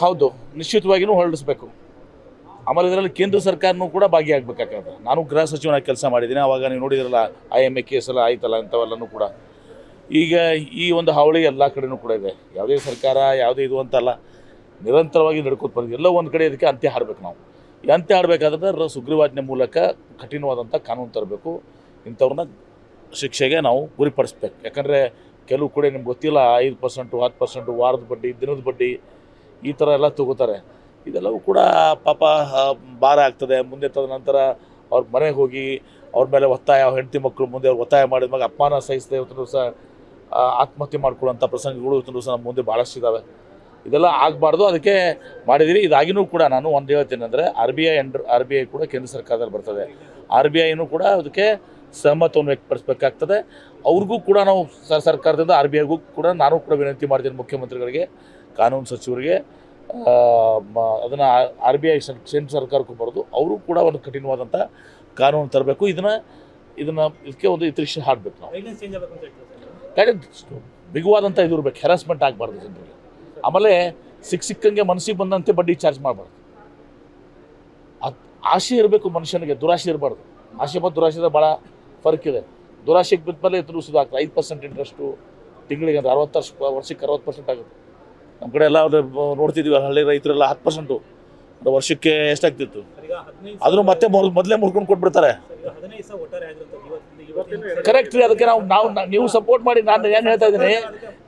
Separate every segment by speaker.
Speaker 1: ಹೌದು, ನಿಶ್ಚಿತವಾಗಿಯೂ ಹೊರಡಿಸ್ಬೇಕು. ಆಮೇಲೆ ಇದರಲ್ಲಿ ಕೇಂದ್ರ ಸರ್ಕಾರನೂ ಕೂಡ ಭಾಗಿಯಾಗಬೇಕಾಗ್ತದೆ. ನಾನು ಗೃಹ ಸಚಿವನಾಗಿ ಕೆಲಸ ಮಾಡಿದ್ದೀನಿ. ಆವಾಗ ನೀವು ನೋಡಿದ್ರಲ್ಲ IMA ಕೇಸ್ ಎಲ್ಲ ಆಯ್ತಲ್ಲ, ಅಂಥವೆಲ್ಲನೂ ಕೂಡ. ಈಗ ಈ ಒಂದು ಹಾವಳಿ ಎಲ್ಲ ಕಡೆಯೂ ಕೂಡ ಇದೆ. ಯಾವುದೇ ಸರ್ಕಾರ ಯಾವುದೇ ಇದು ಅಂತಲ್ಲ, ನಿರಂತರವಾಗಿ ನಡ್ಕೊತ ಬಂದಿದೆ. ಎಲ್ಲೋ ಒಂದು ಕಡೆ ಇದಕ್ಕೆ ಅಂತ್ಯ ಹಾಡಬೇಕು. ನಾವು ಈ ಅಂತ್ಯ ಹಾಡಬೇಕಾದ್ರೆ ಸುಗ್ರೀವಾಜ್ಞೆ ಮೂಲಕ ಕಠಿಣವಾದಂಥ ಕಾನೂನು ತರಬೇಕು. ಇಂಥವ್ರನ್ನ ಶಿಕ್ಷೆಗೆ ನಾವು ಗುರಿಪಡಿಸ್ಬೇಕು. ಯಾಕಂದರೆ ಕೆಲವು ಕಡೆ ನಿಮ್ಗೆ ಗೊತ್ತಿಲ್ಲ, 5%, 10%, ವಾರದ ಬಡ್ಡಿ, ದಿನದ ಬಡ್ಡಿ, ಈ ಥರ ಎಲ್ಲ ತಗೋತಾರೆ. ಇದೆಲ್ಲವೂ ಕೂಡ ಪಾಪ ಭಾರ ಆಗ್ತದೆ. ಮುಂದೆ ತದನಂತರ ಅವ್ರ ಮನೆಗೆ ಹೋಗಿ ಅವ್ರ ಮೇಲೆ ಒತ್ತಾಯ, ಹೆಂಡತಿ ಮಕ್ಕಳು ಮುಂದೆ ಅವ್ರು ಒತ್ತಾಯ ಮಾಡಿದ ಮಗ ಅಪ್ಪನ ಸಹಿಸದೆ ಇವತ್ತು ದಿವಸ ಆತ್ಮಹತ್ಯೆ ಮಾಡ್ಕೊಳ್ಳೋಂಥ ಪ್ರಸಂಗಗಳು ಇವತ್ತು ದಿವಸ ನಮ್ಮ ಮುಂದೆ ಭಾಳಷ್ಟು ಇದ್ದಾವೆ. ಇದೆಲ್ಲ ಆಗಬಾರ್ದು, ಅದಕ್ಕೆ ಮಾಡಿದ್ದೀರಿ. ಇದಾಗಿನೂ ಕೂಡ ನಾನು ಒಂದು ಹೇಳ್ತೀನಿ ಅಂದರೆ RBI ಕೂಡ ಕೇಂದ್ರ ಸರ್ಕಾರದಲ್ಲಿ ಬರ್ತದೆ. RBIನೂ ಕೂಡ ಅದಕ್ಕೆ ಸಹಮತವನ್ನು ವ್ಯಕ್ತಪಡಿಸಬೇಕಾಗ್ತದೆ. ಅವ್ರಿಗೂ ಕೂಡ ನಾವು ಸರ್ಕಾರದಿಂದ RBIಗೂ ಕೂಡ ನಾನು ಕೂಡ ವಿನಂತಿ ಮಾಡ್ತೀನಿ, ಮುಖ್ಯಮಂತ್ರಿಗಳಿಗೆ, ಕಾನೂನು ಸಚಿವರಿಗೆ, ಅದನ್ನು RBI ಕೇಂದ್ರ ಸರ್ಕಾರಕ್ಕೂ ಬರೋದು, ಅವರು ಕೂಡ ಒಂದು ಕಠಿಣವಾದಂಥ ಕಾನೂನು ತರಬೇಕು. ಇದಕ್ಕೆ ಒಂದು ಇತಿಶ್ಯ ಹಾಡಬೇಕು. ನಾವು ಬಿಗುವಾದಂಥ ಇದು ಇರಬೇಕು, ಹೆರಾಸ್ಮೆಂಟ್ ಆಗಬಾರ್ದು ಜನರಿಗೆ. ಆಮೇಲೆ ಸಿಕ್ಕಂಗೆ ಮನಸ್ಸಿಗೆ ಬಂದಂತೆ ಬಡ್ಡಿ ಚಾರ್ಜ್ ಮಾಡಬಾರ್ದು. ಆಸೆ ಇರಬೇಕು ಮನುಷ್ಯನಿಗೆ, ದುರಾಶೆ ಇರಬಾರ್ದು. ಆಸೆ ಮತ್ತು ದುರಾಶೆದ ಭಾಳ ಫರ್ಕ್ ಇದೆ. ದುರಾಶೆಗೆ ಬಿದ್ದ ಮೇಲೆ ಸುಧಾಗ್ತದೆ. 5% ಇಂಟ್ರೆಸ್ಟು ತಿಂಗಳಿಗೆ ಅಂದರೆ 60 ವರ್ಷಕ್ಕೆ 60% ಆಗುತ್ತೆ. ನಮ್ಮ ಕಡೆ ಎಲ್ಲ ನೋಡ್ತಿದ್ವಿ, ಹಳ್ಳಿ ರೈತರೆಲ್ಲ 10%, ವರ್ಷಕ್ಕೆ ಎಷ್ಟಾಗ್ತಿತ್ತು. ಅದನ್ನು ಮತ್ತೆ ಮೊದಲೇ ಮುರ್ಕೊಂಡು ಕೊಟ್ಬಿಡ್ತಾರೆ. ಕರೆಕ್ಟ್ ರೀ. ಅದಕ್ಕೆ ನೀವು ಸಪೋರ್ಟ್ ಮಾಡಿ. ನಾನು ಏನು ಹೇಳ್ತಾ ಇದ್ದೀನಿ,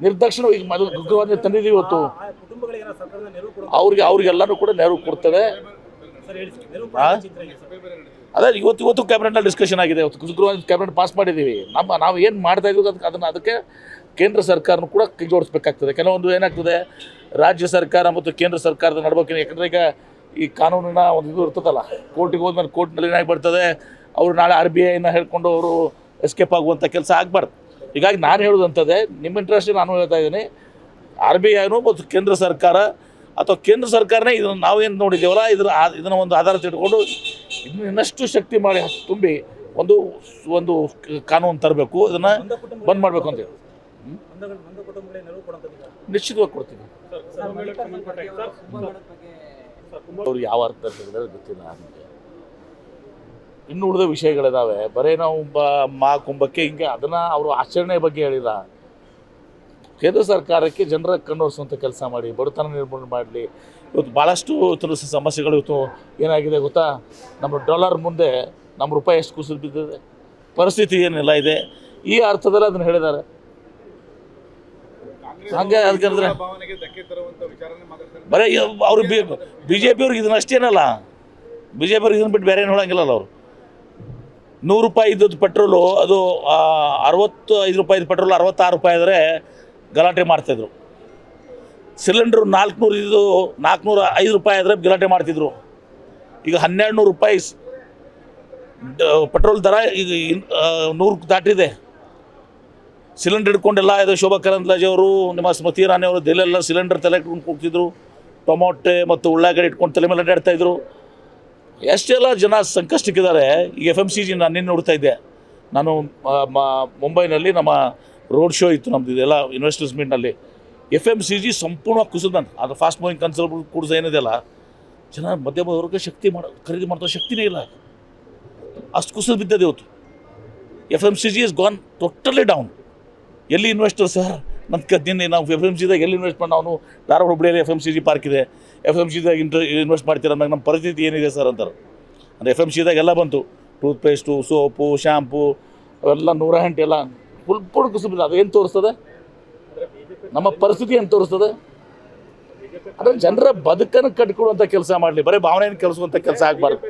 Speaker 1: ನಿರ್ದಾಕ್ಷಿಣ ಈಗ ಉಗ್ರವಾದ ತಂದಿದ್ದೀವಿ ಇವತ್ತು. ಅವ್ರಿಗೆಲ್ಲರೂ ಕೂಡ ನೆರವು ಕೊಡ್ತದೆ. ಅದೇ ಇವತ್ತು ಕ್ಯಾಬಿನೆಟ್ನಲ್ಲಿ ಡಿಸ್ಕಷನ್ ಆಗಿದೆ. ಉಗ್ರವಾದ ಕ್ಯಾಬಿನೆಟ್ ಪಾಸ್ ಮಾಡಿದ್ದೀವಿ. ನಾವು ಏನು ಮಾಡ್ತಾ ಇದ್ದೀವಿ ಅದಕ್ಕೆ ಕೇಂದ್ರ ಸರ್ಕಾರನೂ ಕೂಡ ಕೈ ಜೋಡಿಸ್ಬೇಕಾಗ್ತದೆ. ಕೆಲವೊಂದು ಏನಾಗ್ತದೆ, ರಾಜ್ಯ ಸರ್ಕಾರ ಮತ್ತು ಕೇಂದ್ರ ಸರ್ಕಾರದ ನಡ್ಬೇಕು. ಯಾಕಂದರೆ ಈಗ ಈ ಕಾನೂನಿನ ಒಂದು ಇದು ಇರ್ತದಲ್ಲ, ಕೋರ್ಟಿಗೆ ಹೋದ್ಮೇಲೆ ಕೋರ್ಟ್ನಲ್ಲಿ ಏನಾಗಿ ಬರ್ತದೆ, ಅವರು ನಾಳೆ RBIನ ಹೇಳ್ಕೊಂಡು ಅವರು ಎಸ್ಕೇಪ್ ಆಗುವಂಥ ಕೆಲಸ ಆಗಬಾರ್ದು. ಹೀಗಾಗಿ ನಾನು ಹೇಳೋದಂಥದ್ದೇ, ನಿಮ್ಮ ಇಂಟ್ರೆಸ್ಟ್ ನಾನು ಹೇಳ್ತಾ ಇದ್ದೀನಿ, RBIನೂ ಮತ್ತು ಕೇಂದ್ರ ಸರ್ಕಾರ ಅಥವಾ ಕೇಂದ್ರ ಸರ್ಕಾರನೇ ಇದನ್ನು ನಾವೇನು ನೋಡಿದ್ದೇವಲ್ಲ, ಇದನ್ನು ಒಂದು ಆಧಾರ ತಿಳ್ಕೊಂಡು ಇನ್ನಷ್ಟು ಶಕ್ತಿ ಮಾಡಿ ತುಂಬಿ ಒಂದು ಕಾನೂನು ತರಬೇಕು. ಇದನ್ನು ಬಂದ್ ಮಾಡಬೇಕು ಅಂತೇಳಿ ನಿಶ್ಚಿತವಾಗಿ ಕೊಡ್ತೀನಿ. ಅವ್ರು ಯಾವ ಅರ್ಥದಲ್ಲಿ ಹೇಳಿದ್ರೆ ಗೊತ್ತಿಲ್ಲ ನನಗೆ. ಇನ್ನು ಉಳಿದ ವಿಷಯಗಳಿದ್ದಾವೆ. ಬರೀ ನಾವು ಕುಂಭಕ್ಕೆ ಹಿಂಗೆ ಅದನ್ನು ಅವರು ಆಚರಣೆ ಬಗ್ಗೆ ಹೇಳಿಲ್ಲ. ಕೇಂದ್ರ ಸರ್ಕಾರಕ್ಕೆ ಜನರ ಕಣ್ಣೋರಿಸುವಂಥ ಕೆಲಸ ಮಾಡಿ, ಬಡತನ ನಿರ್ಮೂಲನೆ ಮಾಡಲಿ. ಇವತ್ತು ಭಾಳಷ್ಟು ಸಮಸ್ಯೆಗಳು ಇವತ್ತು ಏನಾಗಿದೆ ಗೊತ್ತಾ, ನಮ್ಮ ಡಾಲರ್ ಮುಂದೆ ನಮ್ಮ ರೂಪಾಯಿ ಎಷ್ಟು ಕುಸಿದು ಬಿದ್ದಿದೆ, ಪರಿಸ್ಥಿತಿ ಏನೆಲ್ಲ ಇದೆ, ಈ ಅರ್ಥದಲ್ಲಿ ಅದನ್ನು ಹೇಳಿದ್ದಾರೆ. ಹಂಗೆ ಅದಕ್ಕೆ ಬರೀ ಅವರು BJP ಅವ್ರಿಗೆ ಇದನ್ನ ಅಷ್ಟೇನಲ್ಲ, BJP ಅವ್ರಿಗೆ ಇದನ್ನು ಬಿಟ್ಟು ಬೇರೆ ಏನು ಹೇಳಂಗಿಲ್ಲಲ್ಲ. ಅವರು 100 ರೂಪಾಯಿ ಇದ್ದದ್ದು ಪೆಟ್ರೋಲು, ಅದು 65 ರೂಪಾಯಿ ಪೆಟ್ರೋಲ್ 66 ರೂಪಾಯಿ ಆದರೆ ಗಲಾಟೆ ಮಾಡ್ತಾಯಿದ್ರು. ಸಿಲಿಂಡ್ರು 400 ಇದ್ದು 405 ರೂಪಾಯಿ ಆದರೆ ಗಲಾಟೆ ಮಾಡ್ತಿದ್ರು. ಈಗ 1200 ರೂಪಾಯಿ ಪೆಟ್ರೋಲ್ ದರ ಈಗ 100 ದಾಟಿದೆ. ಸಿಲಿಂಡರ್ ಹಿಡ್ಕೊಂಡೆಲ್ಲ ಇದು ಶೋಭಾ ಕರಂದ್ಲಾಜೆ ಅವರು, ನಿಮ್ಮ ಸ್ಮೃತಿ ಇರಾನಿ ಅವರು ದೆಲ್ಲೆಲ್ಲ ಸಿಲಿಂಡರ್ ತಲೆ ಇಟ್ಕೊಂಡು ಕೂಗ್ತಿದ್ರು. ಟೊಮೊಟೊ ಮತ್ತು ಉಳ್ಳಾಗಡ್ಡಿ ಇಟ್ಕೊಂಡು ತಲೆ ಮೇಲೆ ಅಡ್ಡಾಡ್ತಾಯಿದ್ರು. ಎಷ್ಟೆಲ್ಲ ಜನ ಸಂಕಷ್ಟಕ್ಕಿದ್ದಾರೆ. ಈಗ FMCG ನಾನು ನಿನ್ನೆ ನೋಡ್ತಾ ಇದ್ದೆ. ನಾನು ಮುಂಬೈನಲ್ಲಿ ನಮ್ಮ ರೋಡ್ ಶೋ ಇತ್ತು ನಮ್ಮದು, ಇದೆಲ್ಲ ಇನ್ವೆಸ್ಟರ್ಸ್ ಮೀಟ್ನಲ್ಲಿ. FMCG ಸಂಪೂರ್ಣವಾಗಿ ಕುಸಿದ. ಅದು ಫಾಸ್ಟ್ ಮೂವಿಂಗ್ ಕನ್ಸಲ್ಟರ್ ಕೂಡ್ಸ ಏನಿದೆಯಲ್ಲ, ಜನ ಮಧ್ಯಮ ವರ್ಗ ಖರೀದಿ ಮಾಡ್ತಾ ಶಕ್ತಿನೇ ಇಲ್ಲ, ಅಷ್ಟು ಕುಸಿದು ಬಿದ್ದದೆ ಇವತ್ತು. FMCG is gone totally down. ಎಲ್ಲಿ ಇನ್ವೆಸ್ಟರ್ ಸರ್ ನಿನ್ನೆ ನಾವು FMCದಾಗ ಎಲ್ಲಿ ಇನ್ವೆಸ್ಟ್ ಮಾಡಿ, ನಾವು ಧಾರವಾಡ ಹುಬ್ಬಳ್ಳಿಯಲ್ಲಿ FMCG ಪಾರ್ಕ್ ಇದೆ, FMCದಾಗ ಇನ್ವೆಸ್ಟ್ ಮಾಡ್ತೀರ ಅಂದಾಗ ನಮ್ಮ ಪರಿಸ್ಥಿತಿ ಏನಿದೆ ಸರ್ ಅಂತಾರೆ. ಅಂದರೆ FMCದಾಗ ಎಲ್ಲ ಬಂತು, ಟೂತ್ಪೇಸ್ಟು, ಸೋಪು, ಶ್ಯಾಂಪು ಅವೆಲ್ಲ 108 ಎಲ್ಲ ಫುಲ್ ಕುಸಿಬಿದ್ದು. ಅದು ಏನು ತೋರಿಸ್ತದೆ, ನಮ್ಮ ಪರಿಸ್ಥಿತಿ ಏನು ತೋರಿಸ್ತದೆ? ಅಂದರೆ ಜನರ ಬದುಕನ್ನು ಕಟ್ಕೊಳ್ಳುವಂಥ ಕೆಲಸ ಮಾಡಲಿ, ಬರೀ ಭಾವನೆಯನ್ನು ಕೆಲಸುವಂಥ ಕೆಲಸ ಆಗಬಾರ್ದು.